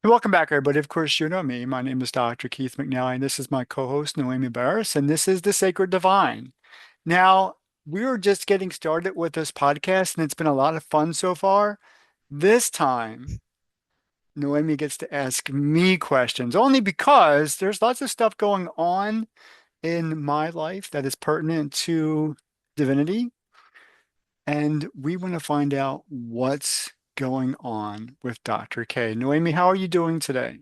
Welcome back, everybody. Of course, you know me. My name is Dr. Keith McNally, and this is my co-host, Noemi Beres, and this is The Sacred Divine. Now, we were just getting started with this podcast, and it's been a lot of fun so far. This time, Noemi gets to ask me questions, only because there's lots of stuff going on in my life that is pertinent to divinity, and we want to find out what's going on with Dr. K. Noemi, how are you doing today?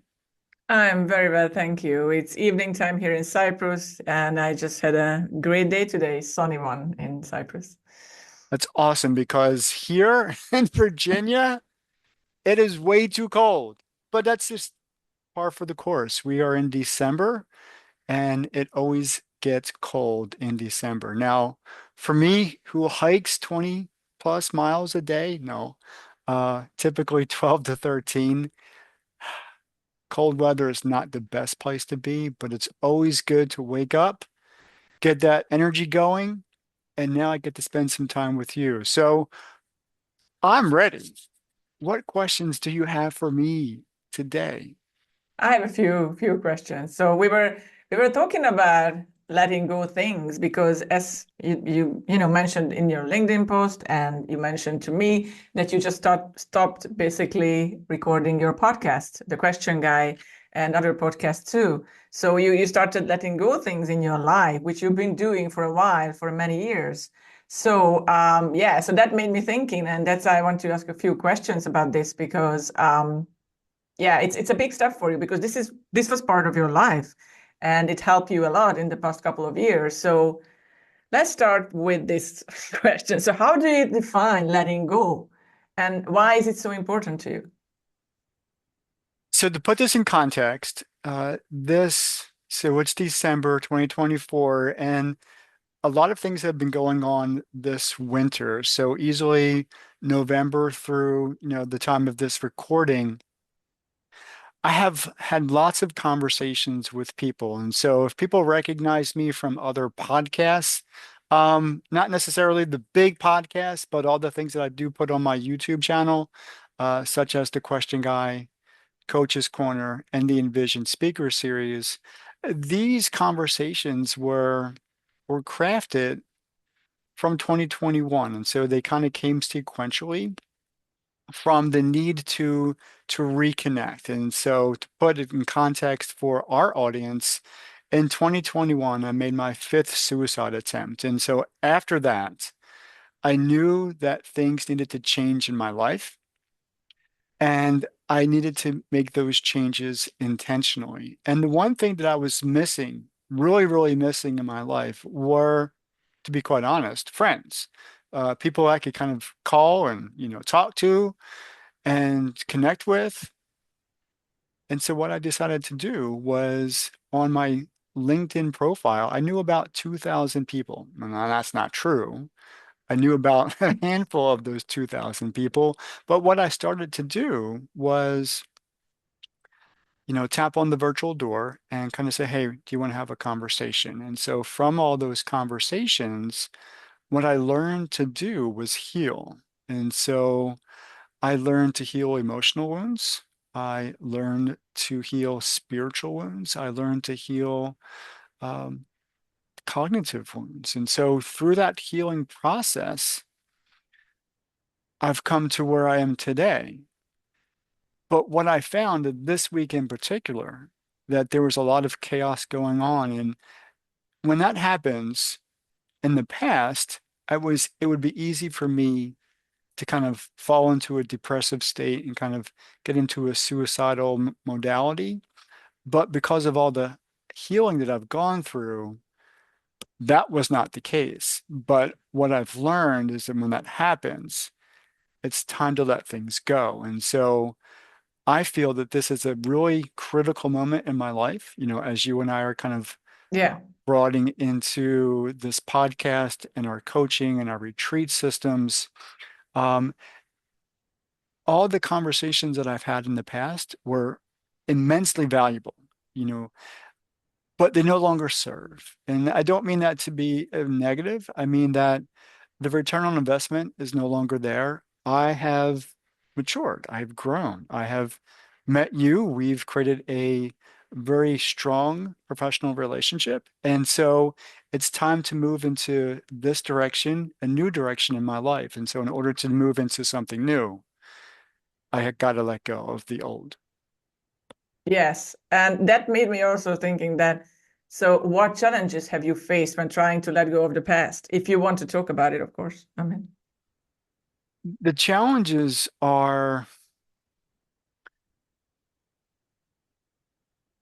I'm very well, thank you. It's evening time here in Cyprus, and I just had a great day today, sunny one in Cyprus. That's awesome because here in Virginia, it is way too cold. But that's just par for the course. We are in December and it always gets cold in December. Now, for me, who hikes 20 plus miles a day, no, typically 12 to 13, cold weather is not the best place to be, but it's always good to wake up, get that energy going, and now I get to spend some time with you. So I'm ready. What questions do you have for me today? I have a few questions. So we were talking about letting go things because as you mentioned in your LinkedIn post and you mentioned to me that you just stopped basically recording your podcast, The Question Guy, and other podcasts too. So you started letting go things in your life, which you've been doing for a while, for many years. So yeah, so that made me thinking, and that's why I want to ask a few questions about this because yeah, it's a big step for you because this was part of your life and it helped you a lot in the past couple of years. So let's start with this question. So how do you define letting go? And why is it so important to you? So to put this in context, so it's December 2024, and a lot of things have been going on this winter. So easily November through, the time of this recording, I have had lots of conversations with people. And so if people recognize me from other podcasts, not necessarily the big podcasts, but all the things that I do put on my YouTube channel, such as The Question Guy, Coach's Corner, and the Envision Speaker Series, these conversations were crafted from 2021. And so they kind of came sequentially from the need to reconnect. And so to put it in context for our audience, in 2021, I made my fifth suicide attempt. And so after that, I knew that things needed to change in my life, and I needed to make those changes intentionally. And the one thing that I was missing, really, really missing in my life were, to be quite honest, friends, people I could kind of call and, talk to and connect with. And so what I decided to do was on my LinkedIn profile, I knew about 2,000 people. Now, that's not true. I knew about a handful of those 2,000 people. But what I started to do was, tap on the virtual door and kind of say, hey, do you want to have a conversation? And so from all those conversations, what I learned to do was heal. And so I learned to heal emotional wounds. I learned to heal spiritual wounds. I learned to heal um, cognitive wounds. And so through that healing process, I've come to where I am today. But what I found that this week in particular, that there was a lot of chaos going on. And when that happens in the past, it would be easy for me to kind of fall into a depressive state and kind of get into a suicidal modality. But because of all the healing that I've gone through, that was not the case. But what I've learned is that when that happens, it's time to let things go. And so I feel that this is a really critical moment in my life, as you and I are kind of Yeah. broadening into this podcast and our coaching and our retreat systems. Um, all the conversations that I've had in the past were immensely valuable, you know, but they no longer serve. And I don't mean that to be a negative. I mean that the return on investment is no longer there. I have matured. I have grown. I have met you, we've created a very strong professional relationship. And so it's time to move into this direction, a new direction in my life. And so in order to move into something new, I had got to let go of the old. Yes, and that made me also thinking that, so what challenges have you faced when trying to let go of the past? If you want to talk about it, of course. I mean, The challenges are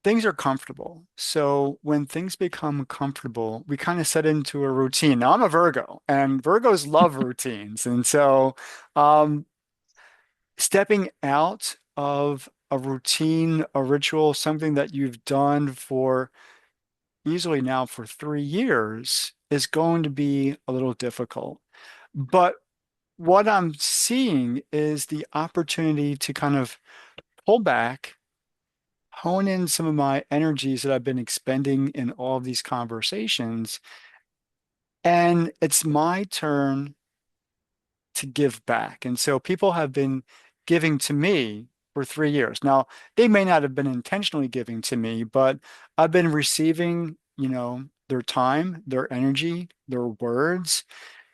things are comfortable. So when things become comfortable, we kind of set into a routine. Now I'm a Virgo, and Virgos love routines. And so um, stepping out of a routine, a ritual, something that you've done for easily now for 3 years is going to be a little difficult. But what I'm seeing is the opportunity to kind of pull back, hone in some of my energies that I've been expending in all of these conversations. And it's my turn to give back. And so people have been giving to me for 3 years. Now, they may not have been intentionally giving to me, but I've been receiving, their time, their energy, their words,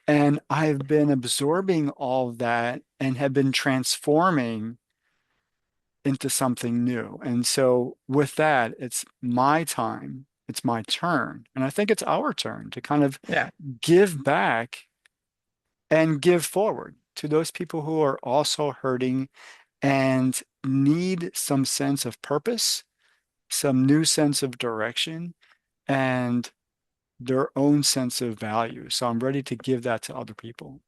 and I've been absorbing all of that and have been transforming into something new. And so with that, it's my time, it's my turn. And I think it's our turn to kind of yeah. give back and give forward to those people who are also hurting and need some sense of purpose, some new sense of direction, and their own sense of value. So I'm ready to give that to other people.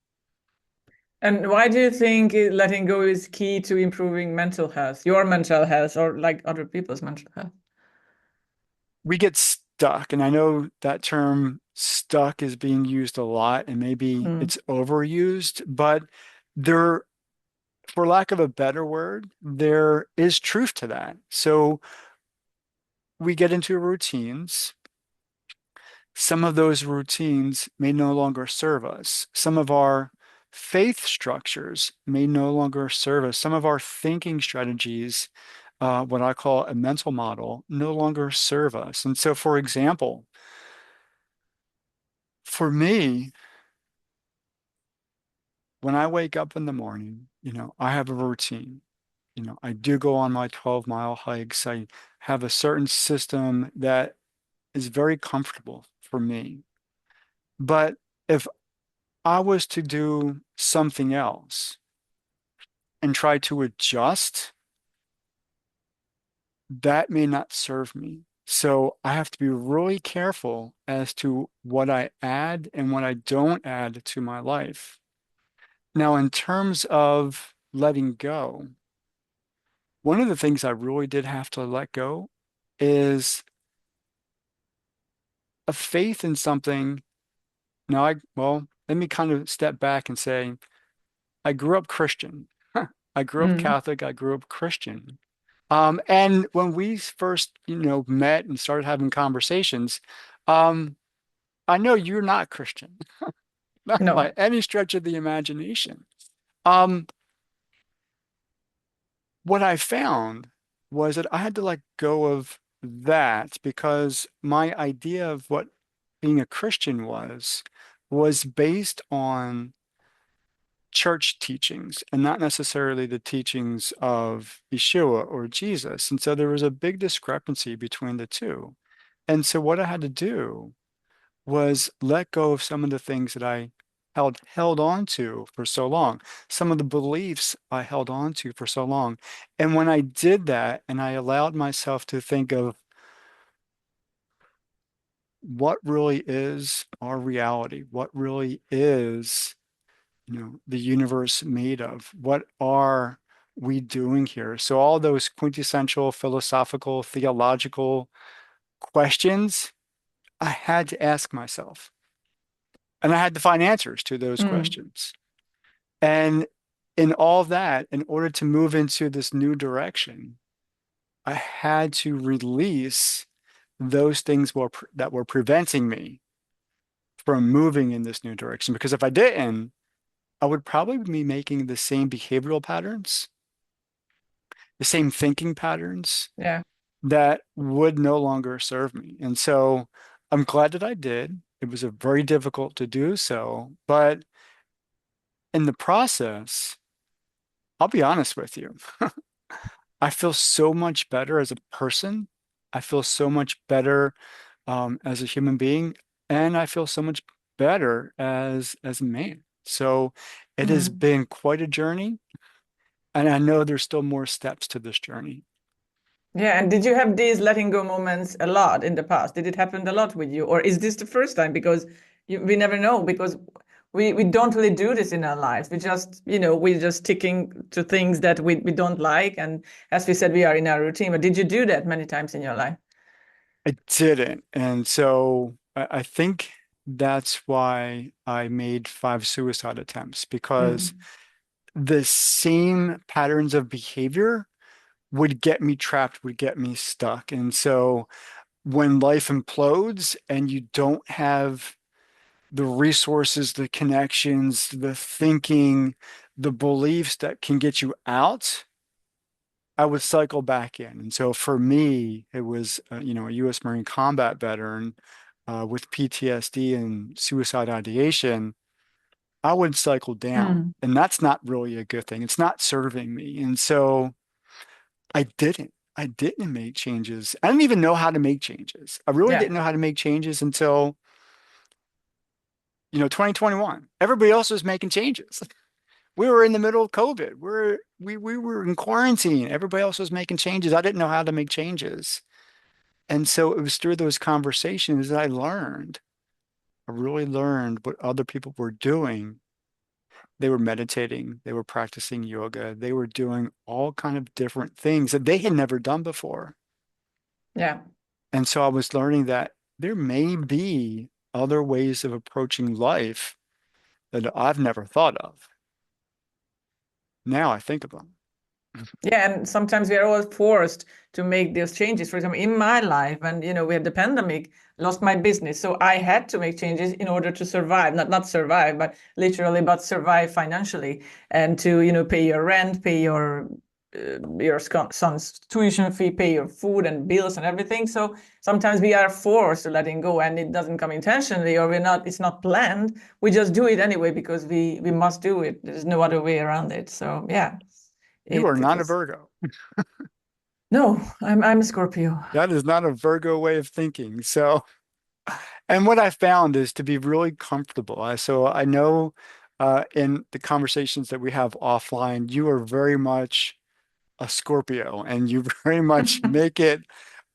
And why do you think letting go is key to improving mental health, your mental health, or like other people's mental health? We get stuck, and I know that term stuck is being used a lot, and maybe Mm. it's overused, but there, for lack of a better word, there is truth to that. So we get into routines. Some of those routines may no longer serve us. Some of our faith structures may no longer serve us. Some of our thinking strategies, what I call a mental model, no longer serve us. And so, for example, for me, when I wake up in the morning, I have a routine. I do go on my 12-mile hikes. I have a certain system that is very comfortable for me. But if I was to do something else and try to adjust, that may not serve me. So I have to be really careful as to what I add and what I don't add to my life. Now, in terms of letting go, one of the things I really did have to let go is a faith in something. Now, well, let me kind of step back and say, I grew up Christian. I grew up Mm. Catholic. I grew up Christian. And when we first, met and started having conversations, um, I know you're not Christian, not by No. any stretch of the imagination. Um, what I found was that I had to let go of that because my idea of what being a Christian was based on church teachings and not necessarily the teachings of Yeshua or Jesus. And so there was a big discrepancy between the two. And so what I had to do was let go of some of the things that I held on to for so long, some of the beliefs I held on to for so long. And when I did that and I allowed myself to think of what really is our reality, what really is, the universe made of, what are we doing here? So all those quintessential philosophical, theological questions, I had to ask myself. And I had to find answers to those Mm. questions. And in all of that, in order to move into this new direction, I had to release those things that were preventing me from moving in this new direction. Because if I didn't, I would probably be making the same behavioral patterns the same thinking patterns Yeah. that would no longer serve me. And so I'm glad that I did. It was a very difficult to do so, but in the process, I'll be honest with you. I feel so much better as a person. I feel so much better as a human being, and I feel so much better as a man. So it has Mm. been quite a journey, and I know there's still more steps to this journey. Yeah, and did you have these letting go moments a lot in the past? Did it happen a lot with you, or is this the first time? Because we never know, because we don't really do this in our lives. We just, we're just sticking to things that we don't like. And as we said, we are in our routine. But did you do that many times in your life? I didn't, and so I think that's why I made 5 suicide attempts because Mm. the same patterns of behavior would get me trapped, would get me stuck. And so when life implodes and you don't have the resources, the connections, the thinking, the beliefs that can get you out, I would cycle back in. And so for me, it was, a U.S. Marine combat veteran with PTSD and suicide ideation. I would cycle down, Mm. and that's not really a good thing. It's not serving me. And so I didn't. I didn't make changes. I didn't even know how to make changes. I really Yeah. didn't know how to make changes until 2021. Everybody else was making changes. We were in the middle of COVID. We were in quarantine. Everybody else was making changes. I didn't know how to make changes. And so it was through those conversations that I learned. I really learned what other people were doing. They were meditating, they were practicing yoga, they were doing all kind of different things that they had never done before. Yeah. And so I was learning that there may be other ways of approaching life that I've never thought of. Now I think of them. Yeah, and sometimes we are all forced to make those changes. For example, in my life, and we had the pandemic, lost my business, so I had to make changes in order to survive. Not survive, but literally, but survive financially, and to pay your rent, pay your son's tuition fee, pay your food and bills and everything. So sometimes we are forced to letting go, and it doesn't come intentionally, or we're not. It's not planned. We just do it anyway because we must do it. There's no other way around it. So yeah. You are It not a was Virgo. no, I'm a Scorpio. That is not a Virgo way of thinking. So, and what I found is to be really comfortable. So I know in the conversations that we have offline, you are very much a Scorpio and you very much make it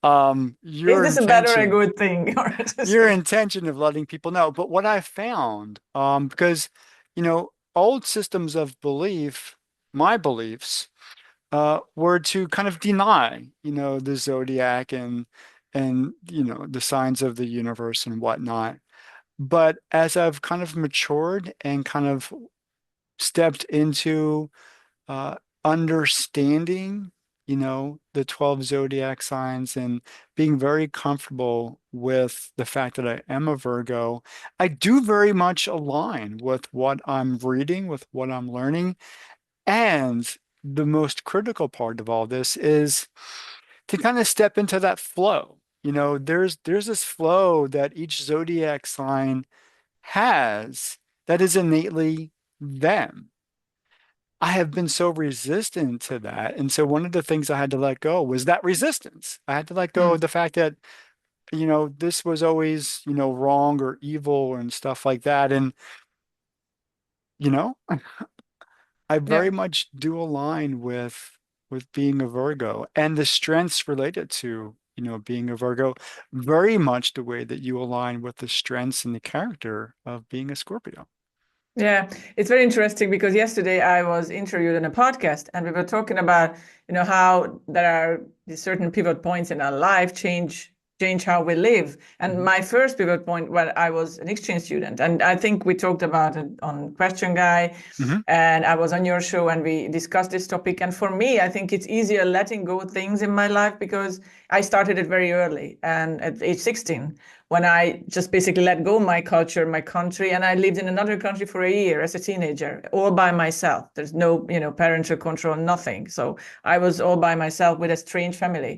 Is this a bad or a good thing? Or just your intention of letting people know. But what I found, because, old systems of belief, my beliefs, were to kind of deny, the zodiac and the signs of the universe and whatnot. But as I've kind of matured and kind of stepped into uh, understanding, the 12 zodiac signs and being very comfortable with the fact that I am a Virgo, I do very much align with what I'm reading, with what I'm learning. And the most critical part of all this is to kind of step into that flow. There's this flow that each zodiac sign has that is innately them. I have been so resistant to that. And so one of the things I had to let go was that resistance. I had to let go of mm, the fact that, this was always, wrong or evil and stuff like that. And, you know, I yeah. very much do align with being a Virgo and the strengths related to, being a Virgo, very much the way that you align with the strengths and the character of being a Scorpio. Yeah, it's very interesting because yesterday I was interviewed on a podcast and we were talking about, how there are these certain pivot points in our life, change how we live. And Mhm. my first pivot point when I was an exchange student, and I think we talked about it on Question Guy, Mhm. and I was on your show and we discussed this topic. And for me, I think it's easier letting go of things in my life because I started it very early and at age 16 when I just basically let go of my culture, my country, and I lived in another country for a year as a teenager, all by myself. There's no, parental control, nothing. So I was all by myself with a strange family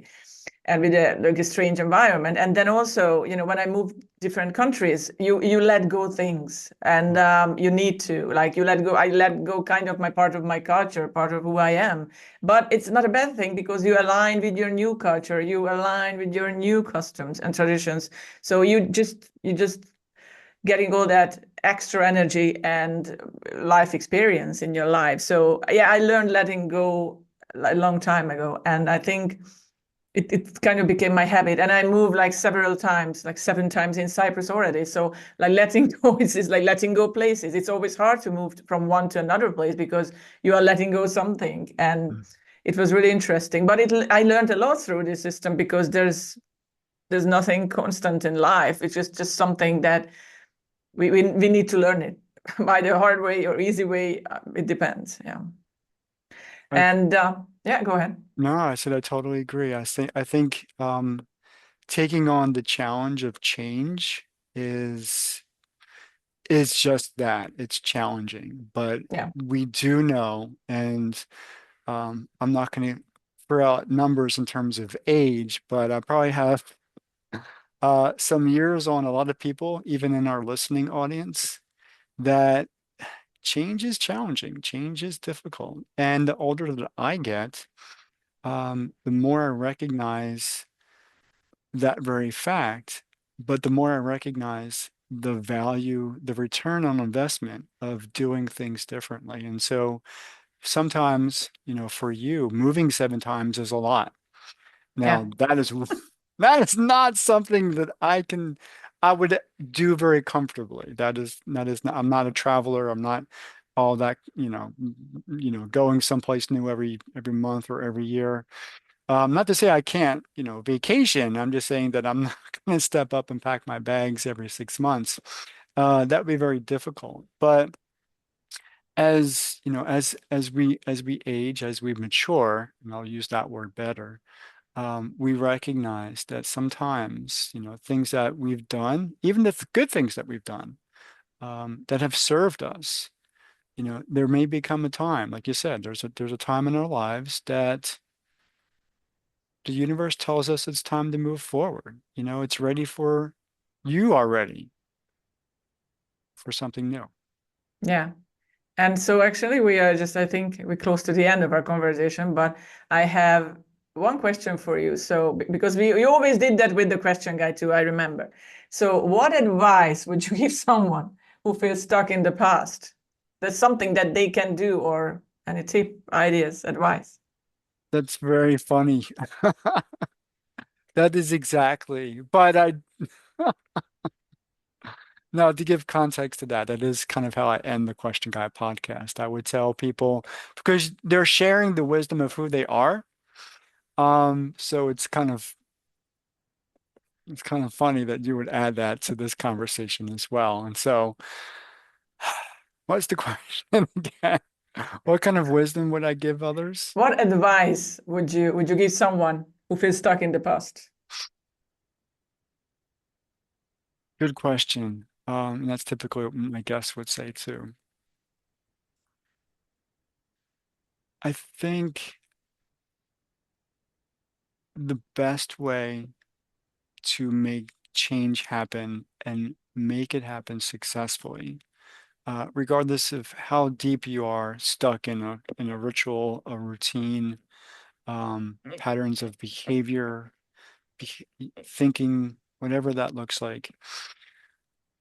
and with a strange environment. And then also, when I moved different countries, you let go things, and you need to, like, you let go. I let go kind of my part of my culture, part of who I am. But it's not a bad thing because you align with your new culture, you align with your new customs and traditions. So you just getting all that extra energy and life experience in your life. So yeah, I learned letting go a long time ago, and I think it kind of became my habit. And I moved like several times, like 7 times in Cyprus already. So like letting go is like letting go places. It's always hard to move from one to another place because you are letting go something. And it was really interesting. But I learned a lot through this system because there's nothing constant in life. It's just something that we need to learn it by the hard way or easy way. It depends. Yeah. I And yeah, go ahead. no, I said I totally agree. I think taking on the challenge of change is is just that. It's challenging, but Yeah. we do know, and I'm not going to throw out numbers in terms of age, but I probably have some years on a lot of people, even in our listening audience, that change is challenging, change is difficult. And the older that I get, the more I recognize that very fact, but the more I recognize the value, the return on investment of doing things differently. And so sometimes, for you, moving 7 times is a lot. Yeah. Now, that is not something that I would do very comfortably. That is not, I'm not a traveler. I'm not all that, going someplace new every month or every year. Not to say I can't, vacation. I'm just saying that I'm not going to step up and pack my bags every 6 months. That would be very difficult. But as we age, as we mature, and I'll use that word better, we recognize that sometimes, things that we've done, even the good things that we've done, that have served us, there may become a time, like you said, there's a time in our lives that the universe tells us it's time to move forward. It's ready for you are ready for something new. Yeah. And so actually we are just, I think we're close to the end of our conversation, but I have one question for you. So because we always did that with the question guide too, I remember. So what advice would you give someone who feels stuck in the past? That's something that they can do, or any tip, ideas, advice? That's very funny. That is exactly, but I now, to give context to that, that is kind of how I end the Question Guy podcast. I would tell people because they're sharing the wisdom of who they are. So it's kind of funny that you would add that to this conversation as well. And so, what's the question again? What kind of wisdom would I give others? What advice would you give someone who feels stuck in the past? Good question. And that's typically what my guests would say too. I think the best way to make change happen and make it happen successfully, regardless of how deep you are stuck in a ritual, a routine, patterns of behavior, thinking, whatever that looks like.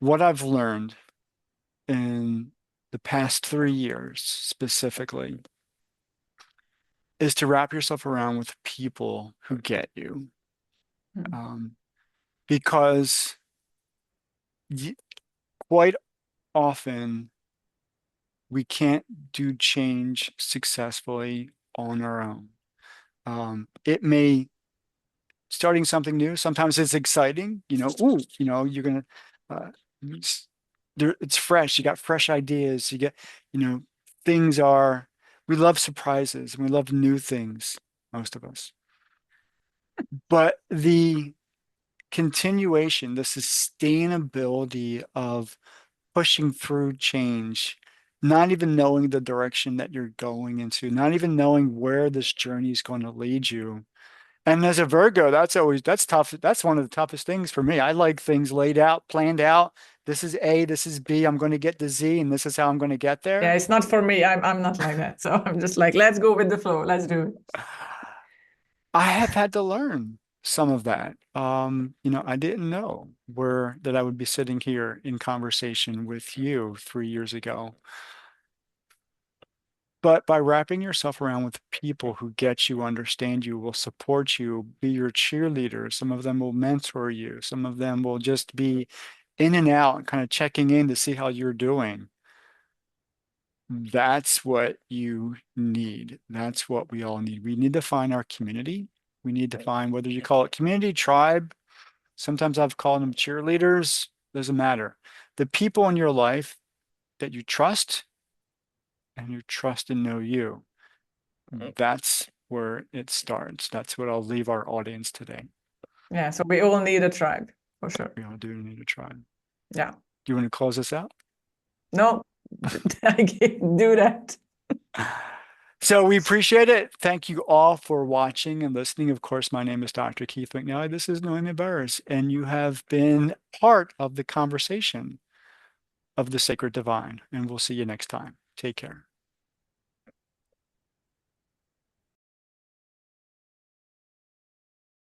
What I've learned in the past 3 years specifically is to wrap yourself around with people who get you. Hmm. Um, because quite often we can't do change successfully on our own. It may starting something new. Sometimes it's exciting, ooh, you're gonna it's, it's fresh. You got fresh ideas. You get, you know, things are we love surprises and we love new things, most of us. But the continuation, the sustainability of pushing through change, not even knowing the direction that you're going into, not even knowing where this journey is going to lead you. And as a Virgo, that's tough. That's one of the toughest things for me. I like things laid out, planned out. This is A, this is B, I'm going to get to Z, and this is how I'm going to get Yeah, there. it's not for me. I'm not like that. So I'm just like, let's go with the flow. Let's do it. I have had to learn some of that. I didn't know where that I would be sitting here in conversation with you 3 years ago. But by wrapping yourself around with people who get you, understand you, will support you, be your cheerleaders, some of them will mentor you, some of them will just be in and out and kind of checking in to see how you're doing. That's what you need. That's what we all need. We need to find our community. We need to find whether you call it community, tribe. Sometimes I've called them cheerleaders. Doesn't matter. The people in your life that you trust and you trust and know you. That's where it starts. That's what I'll leave our audience today. Yeah, so we all need a tribe for sure. We all do need a try. Do Yeah. you want to close this out? No, I can't do that. So we appreciate it. Thank you all for watching and listening. Of course, my name is Dr. Keith McNally. This is Noemi Beres, and you have been part of the conversation of the Sacred Divine. And we'll see you next time. Take care.